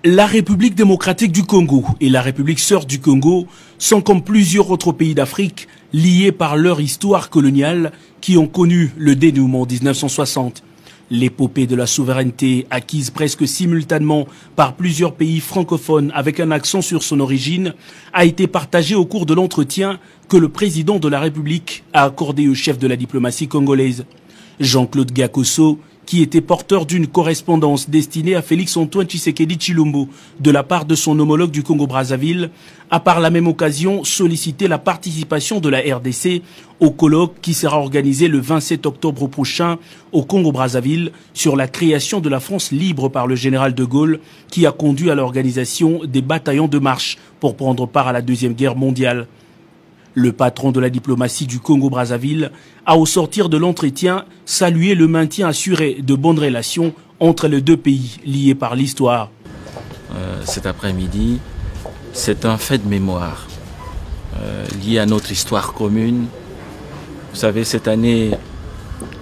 La République démocratique du Congo et la République sœur du Congo sont comme plusieurs autres pays d'Afrique liés par leur histoire coloniale qui ont connu le dénouement en 1960. L'épopée de la souveraineté acquise presque simultanément par plusieurs pays francophones avec un accent sur son origine a été partagée au cours de l'entretien que le président de la République a accordé au chef de la diplomatie congolaise. Jean-Claude Gakoso, qui était porteur d'une correspondance destinée à Félix-Antoine Tshisekedi Tshilombo de la part de son homologue du Congo-Brazzaville, a par la même occasion sollicité la participation de la RDC au colloque qui sera organisé le 27 octobre prochain au Congo-Brazzaville sur la création de la France libre par le général de Gaulle, qui a conduit à l'organisation des bataillons de marche pour prendre part à la Deuxième Guerre mondiale. Le patron de la diplomatie du Congo-Brazzaville a, au sortir de l'entretien, salué le maintien assuré de bonnes relations entre les deux pays liés par l'histoire. Cet après-midi, c'est un fait de mémoire lié à notre histoire commune. Vous savez, cette année,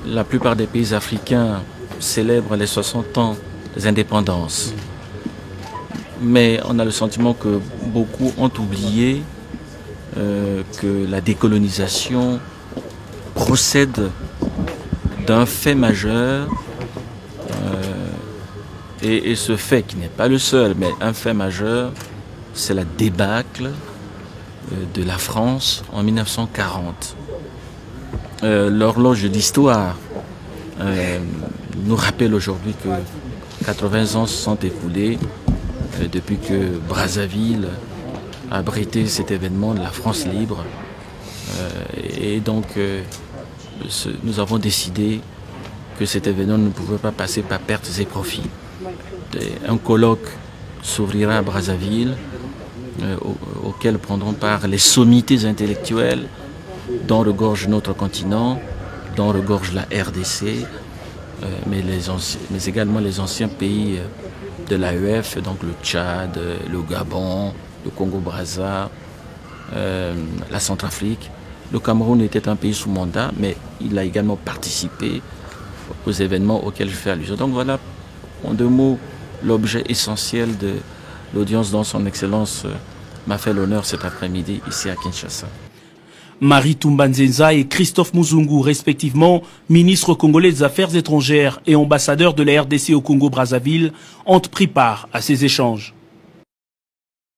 la plupart des pays africains célèbrent les 60 ans des indépendances. Mais on a le sentiment que beaucoup ont oublié que la décolonisation procède d'un fait majeur et ce fait qui n'est pas le seul, mais un fait majeur, c'est la débâcle de la France en 1940. L'horloge de l'histoire nous rappelle aujourd'hui que 80 ans se sont écoulés depuis que Brazzaville a abrité cet événement de la France libre. Et donc, nous avons décidé que cet événement ne pouvait pas passer par pertes et profits. Un colloque s'ouvrira à Brazzaville, auquel prendront part les sommités intellectuelles dont regorge notre continent, dont regorge la RDC, mais également les anciens pays de l'AEF, donc le Tchad, le Gabon, le Congo-Brazza, la Centrafrique. Le Cameroun était un pays sous mandat, mais il a également participé aux événements auxquels je fais allusion. Donc voilà, en deux mots, l'objet essentiel de l'audience dont son Excellence m'a fait l'honneur cet après-midi ici à Kinshasa. Marie Toumba-Nzenza et Christophe Muzungu, respectivement ministre congolais des Affaires étrangères et ambassadeur de la RDC au Congo-Brazzaville, ont pris part à ces échanges.